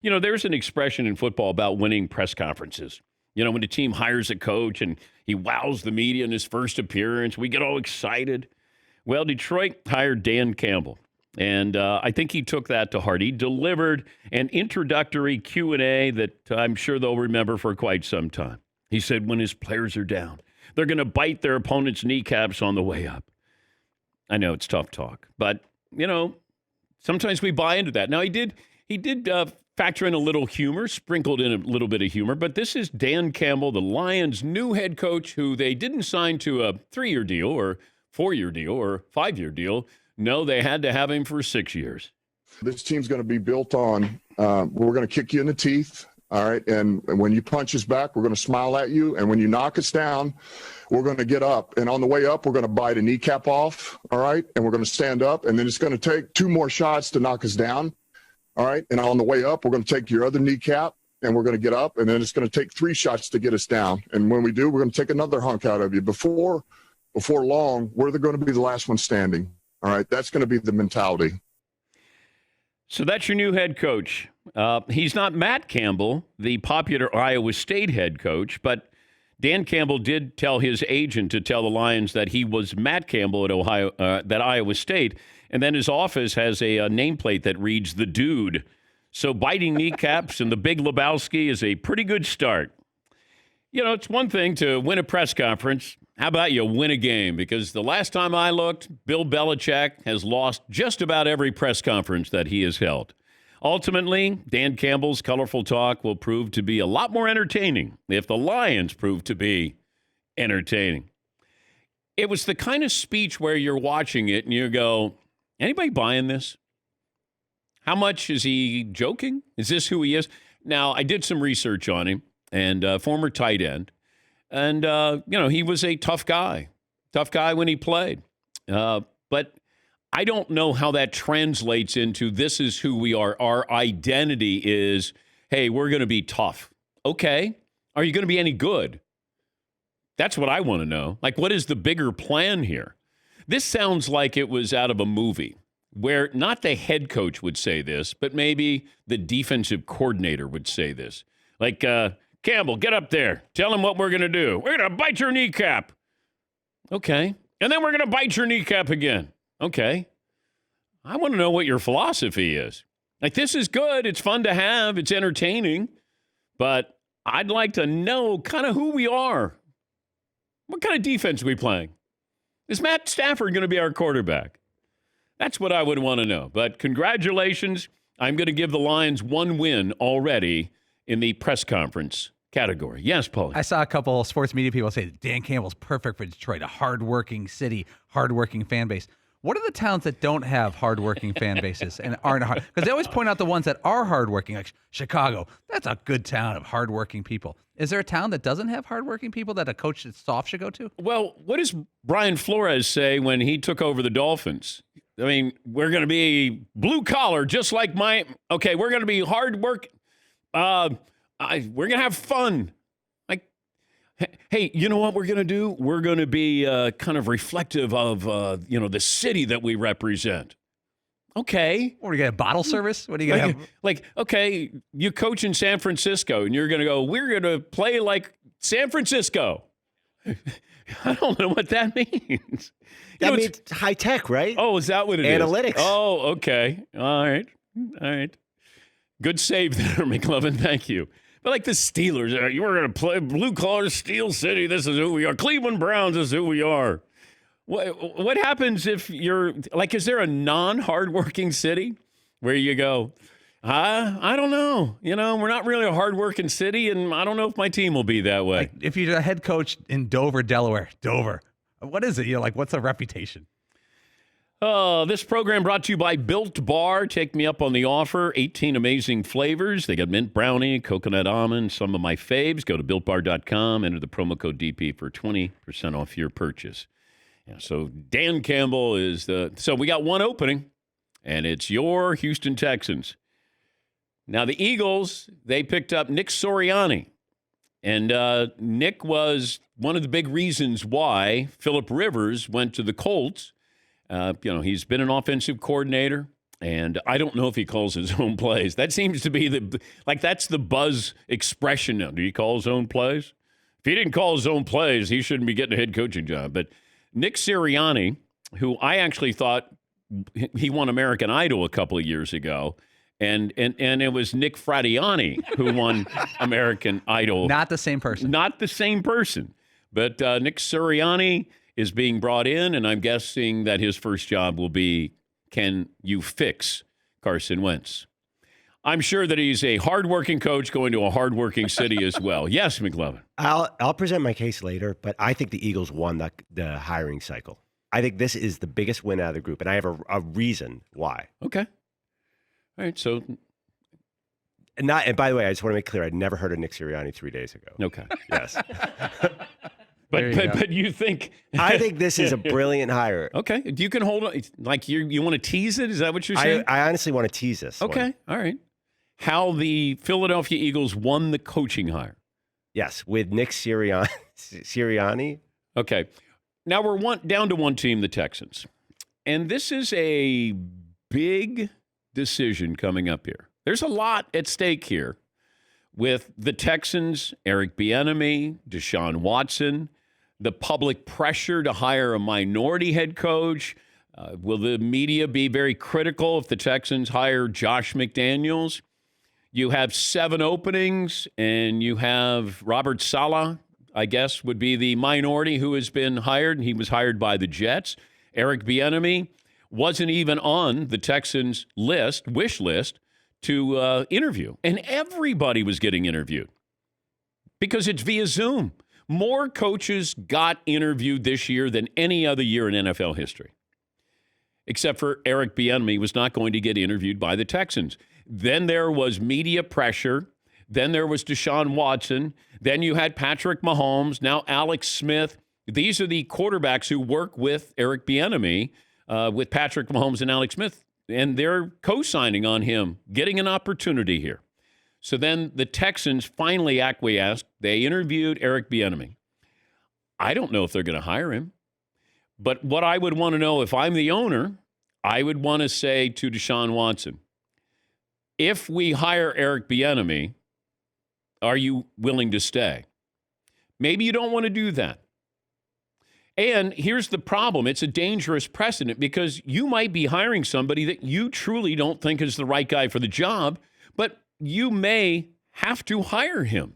You know, there's an expression in football about winning press conferences. You know, when the team hires a coach and he wows the media in his first appearance, we get all excited. Well, Detroit hired Dan Campbell, and I think he took that to heart. He delivered an introductory Q&A that I'm sure they'll remember for quite some time. He said when his players are down, they're going to bite their opponent's kneecaps on the way up. I know it's tough talk, but, you know, sometimes we buy into that. Now, he did factor in a little humor, sprinkled in a little bit of humor, but this is Dan Campbell, the Lions' new head coach, who they didn't sign to a 3-year deal or 4-year deal or 5-year deal. No, they had to have him for 6 years. This team's going to be built on, we're going to kick you in the teeth, all right? And when you punch us back, we're going to smile at you. And when you knock us down, we're going to get up. And on the way up, we're going to bite a kneecap off, all right? And we're going to stand up. And then it's going to take 2 more shots to knock us down, all right? And on the way up, we're going to take your other kneecap, and we're going to get up. And then it's going to take 3 shots to get us down. And when we do, we're going to take another hunk out of you. Before long, we're going to be the last one standing, all right? That's going to be the mentality. So that's your new head coach. He's not Matt Campbell, the popular Iowa State head coach, but Dan Campbell did tell his agent to tell the Lions that he was Matt Campbell at Iowa State, and then his office has a nameplate that reads "The Dude." So biting kneecaps and the Big Lebowski is a pretty good start. You know, it's one thing to win a press conference. How about you win a game? Because the last time I looked, Bill Belichick has lost just about every press conference that he has held. Ultimately, Dan Campbell's colorful talk will prove to be a lot more entertaining if the Lions prove to be entertaining. It was the kind of speech where you're watching it and you go, anybody buying this? How much is he joking? Is this who he is? Now, I did some research on him, and former tight end. And, he was a tough guy when he played. But I don't know how that translates into this is who we are. Our identity is, hey, we're going to be tough. Okay. Are you going to be any good? That's what I want to know. Like, what is the bigger plan here? This sounds like it was out of a movie where not the head coach would say this, but maybe the defensive coordinator would say this. Like, Campbell, get up there. Tell him what we're going to do. We're going to bite your kneecap. Okay. And then we're going to bite your kneecap again. Okay. I want to know what your philosophy is. Like, this is good. It's fun to have. It's entertaining. But I'd like to know kind of who we are. What kind of defense are we playing? Is Matt Stafford going to be our quarterback? That's what I would want to know. But congratulations. I'm going to give the Lions 1 win already in the press conference category. Yes, Paul. I saw a couple of sports media people say that Dan Campbell's perfect for Detroit, a hardworking city, hardworking fan base. What are the towns that don't have hardworking fan bases and aren't hard? Because they always point out the ones that are hardworking, like Chicago. That's a good town of hardworking people. Is there a town that doesn't have hardworking people that a coach that's soft should go to? Well, what does Brian Flores say when he took over the Dolphins? I mean, we're going to be blue collar, just like we're going to be hard work. We're going to have fun. Like, hey, you know what we're going to do? We're going to be kind of reflective of, the city that we represent. Okay. What, are you going to have bottle service? What are you going to have? Like, okay, you coach in San Francisco, and you're going to go, we're going to play like San Francisco. I don't know what that means. That means high tech, right? Oh, is that what it is? Analytics. Oh, okay. All right. Good save there, McLovin. Thank you. But like the Steelers, we're going to play blue collar Steel City. This is who we are. Cleveland Browns is who we are. What happens if you're like, is there a non-hardworking city where you go, I don't know. We're not really a hardworking city, and I don't know if my team will be that way. Like if you're a head coach in Dover, Delaware, what is it? You're like, what's a reputation? This program brought to you by Built Bar. Take me up on the offer. 18 amazing flavors. They got mint brownie, coconut almond, some of my faves. Go to BuiltBar.com. Enter the promo code DP for 20% off your purchase. Yeah, so Dan Campbell is so we got one opening, and it's your Houston Texans. Now, the Eagles, they picked up Nick Sirianni. And Nick was one of the big reasons why Phillip Rivers went to the Colts. He's been an offensive coordinator. And I don't know if he calls his own plays. That seems to be that's the buzz expression now. Do he call his own plays? If he didn't call his own plays, he shouldn't be getting a head coaching job. But Nick Sirianni, who I actually thought he won American Idol a couple of years ago, and it was Nick Fradiani who won American Idol. Not the same person. Not the same person. But Nick Sirianni is being brought in, and I'm guessing that his first job will be, can you fix Carson Wentz? I'm sure that he's a hardworking coach going to a hardworking city as well. Yes, McLovin. I'll present my case later, but I think the Eagles won the hiring cycle. I think this is the biggest win out of the group, and I have a reason why. Okay. All right, so... And by the way, I just want to make clear, I'd never heard of Nick Sirianni 3 days ago. Okay. Yes. But you think... I think this is a brilliant hire. Okay. You can hold on. Like you want to tease it? Is that what you're saying? I honestly want to tease this. Okay. one. All right. How the Philadelphia Eagles won the coaching hire. Yes, with Nick Sirianni. Okay. Now we're down to one team, the Texans. And this is a big decision coming up here. There's a lot at stake here with the Texans, Eric Bieniemy, Deshaun Watson, the public pressure to hire a minority head coach. Will the media be very critical if the Texans hire Josh McDaniels? You have 7 openings, and you have Robert Saleh, I guess, would be the minority who has been hired, and he was hired by the Jets. Eric Bieniemy wasn't even on the Texans' wish list, to interview. And everybody was getting interviewed because it's via Zoom. More coaches got interviewed this year than any other year in NFL history, except for Eric Bieniemy was not going to get interviewed by the Texans. Then there was media pressure. Then there was Deshaun Watson. Then you had Patrick Mahomes. Now Alex Smith. These are the quarterbacks who work with Eric Bieniemy, with Patrick Mahomes and Alex Smith. And they're co-signing on him, getting an opportunity here. So then the Texans finally acquiesced. They interviewed Eric Bieniemy. I don't know if they're going to hire him. But what I would want to know, if I'm the owner, I would want to say to Deshaun Watson, if we hire Eric Bieniemy, are you willing to stay? Maybe you don't want to do that. And here's the problem. It's a dangerous precedent because you might be hiring somebody that you truly don't think is the right guy for the job, but you may have to hire him.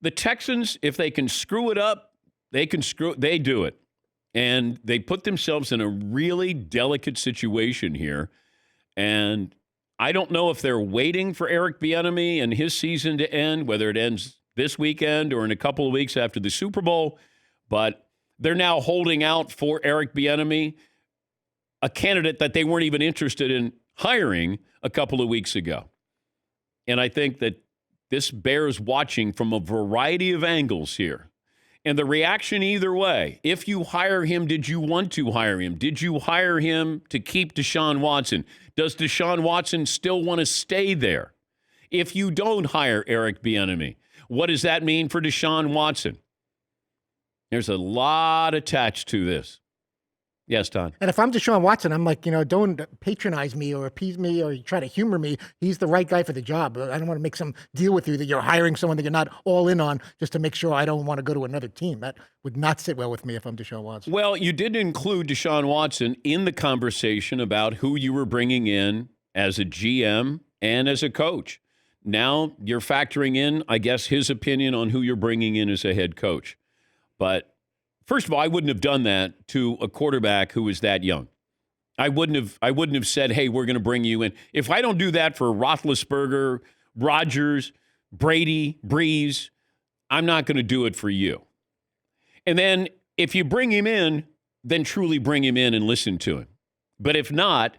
The Texans, if they can screw it up, they do it. And they put themselves in a really delicate situation here. And I don't know if they're waiting for Eric Bieniemy and his season to end, whether it ends this weekend or in a couple of weeks after the Super Bowl. But they're now holding out for Eric Bieniemy, a candidate that they weren't even interested in hiring a couple of weeks ago. And I think that this bears watching from a variety of angles here. And the reaction either way, if you hire him, did you want to hire him? Did you hire him to keep Deshaun Watson? Does Deshaun Watson still want to stay there? If you don't hire Eric Bieniemy, what does that mean for Deshaun Watson? There's a lot attached to this. Yes, Don. And if I'm Deshaun Watson, I'm like, don't patronize me or appease me or try to humor me. He's the right guy for the job. I don't want to make some deal with you that you're hiring someone that you're not all in on just to make sure I don't want to go to another team. That would not sit well with me if I'm Deshaun Watson. Well, you did include Deshaun Watson in the conversation about who you were bringing in as a GM and as a coach. Now you're factoring in, I guess, his opinion on who you're bringing in as a head coach. But first of all, I wouldn't have done that to a quarterback who is that young. I wouldn't have said, hey, we're going to bring you in. If I don't do that for Roethlisberger, Rodgers, Brady, Breeze, I'm not going to do it for you. And then if you bring him in, then truly bring him in and listen to him. But if not,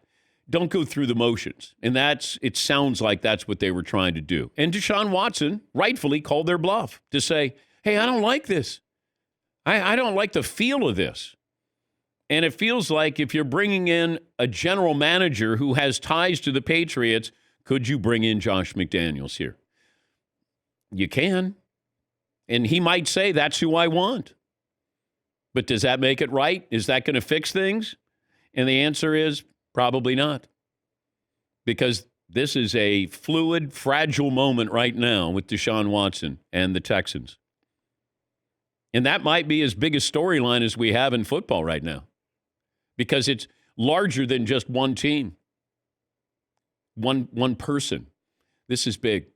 don't go through the motions. And it sounds like that's what they were trying to do. And Deshaun Watson rightfully called their bluff to say, hey, I don't like this. I don't like the feel of this. And it feels like if you're bringing in a general manager who has ties to the Patriots, could you bring in Josh McDaniels here? You can. And he might say, that's who I want. But does that make it right? Is that going to fix things? And the answer is, Probably not. Because this is a fluid, fragile moment right now with Deshaun Watson and the Texans. And that might be as big a storyline as we have in football right now. Because it's larger than just one team, one person. This is big.